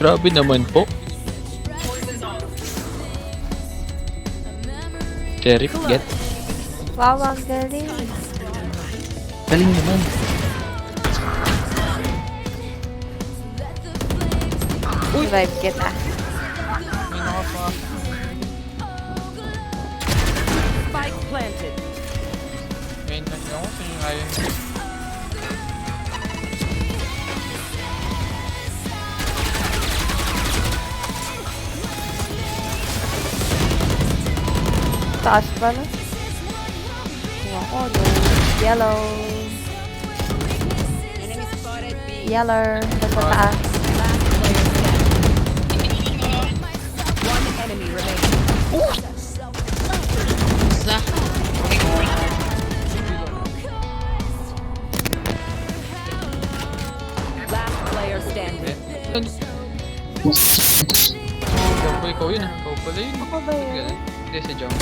Grabe naman po. Cherry, get. Wow, ang galing. Galing naman. Revive kita. Spike planted. Main na siya ako. Ayun. Taas pala. Wow, no. Yellow. Yellow. Nasa taas. One enemy remaining. Isa. Last player standing. Ikaw yun ah. Ikaw pala yun. Ako ba yun? Hindi si Jong.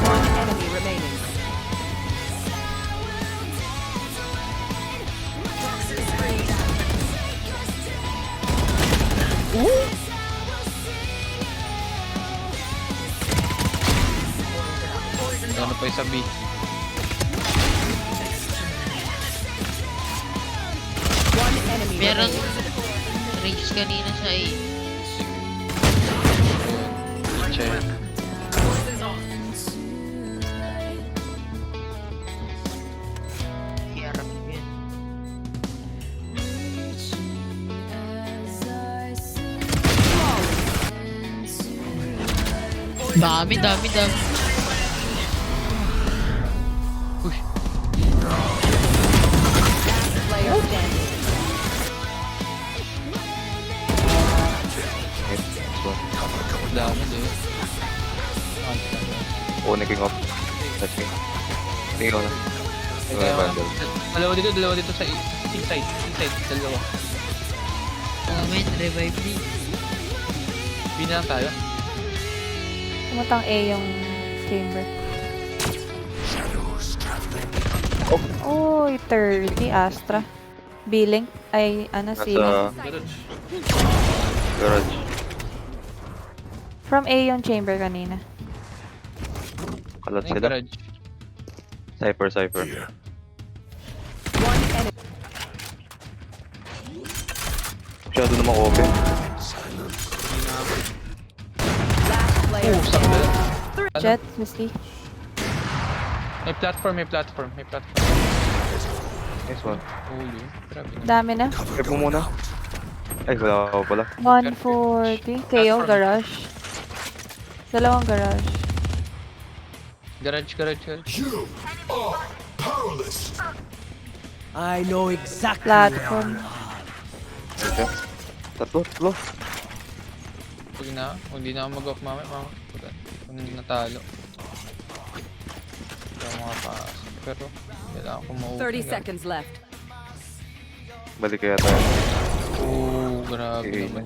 One enemy remaining. Ano pa yung sabi? One enemy Meron remaining. range kanina sa A. Check. Hirap yun. Dami. Uy. Player standing. Dami din. Una king off. Touch king. Tingin ko na. Tingin ko na bundle. Dalawa dito sa inside. Dalawa. Omen, revive me. Pina lang tayo. Pumatang A yung chamber. Uy, 30 Astra. Billing. Ay, ano, ceiling. Garage. From A yung chamber kanina. Kalat Yung sila. garage. Cypher. One enemy. Masyado namang open. Last player standing. Jet, Misty. May platform. Nice one. Ulo. Grabe na. Dami na. Hype mo muna. Ay, wala ako pala. 140. KO, garage. Dalawang garage. Garage. I know exactly. Platform. Okay. Tatlo. Huwag na. Hindi na ako mag-off mamaya. Kung natalo. Hindi ako makapasok. Pero kailangan ko ma-open. 30 seconds left. Balik kaya tayo. Oo, grabe Okay. naman.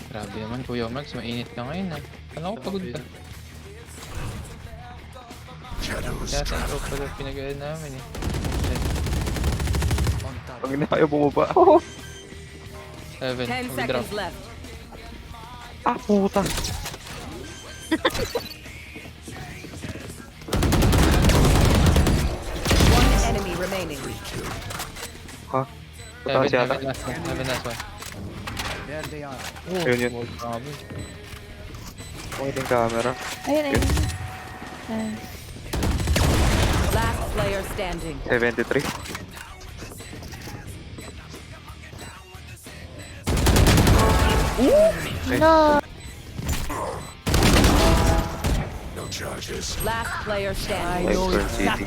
Grabe naman, Kuya Max. Mainit ka ngayon ah. Kala ko pagod ka. Kaya sa intro pala pinag-aal namin eh. Pag hindi kayo bumaba. 7. 10 Drop. seconds left. Ah, puta. One enemy remaining. Ha? Puta si Ata. 7 last one. There they are. Ayun yun. Grabe. Kung yung camera. Ayun. Nice. Last player standing. 73. No! Last player standing. Nice turn city.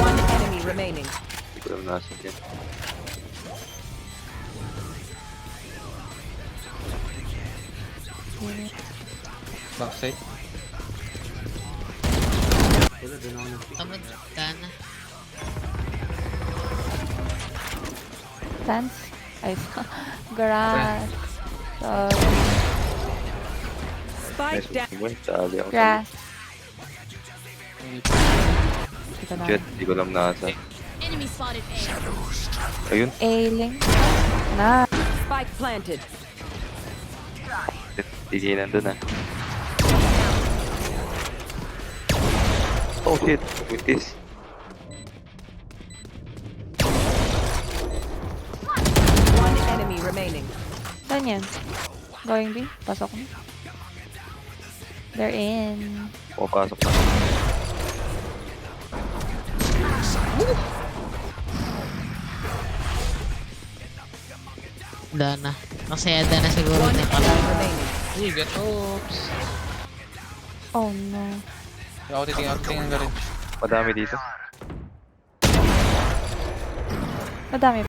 One enemy remaining. Hindi ko alam nasan yan. Backside. Tamad, Dana. Dance? Ay, grass. Sorry. Spike Nice down. one. Dali ako. Grass. Dito na. Shit, hindi ko alam nasa. Enemy spotted A. Ayun. A-link. Na. Spike planted. Tigilan dun ah. Oh shit, witis. One enemy remaining. Saan yan? Going B? Pasok na. They're in. Papasok na. Dana. Masayada na siguro One na pala. enemy remaining. Uy, get oops. Oh no. Ako titingnan ka rin. Madami dito. Madami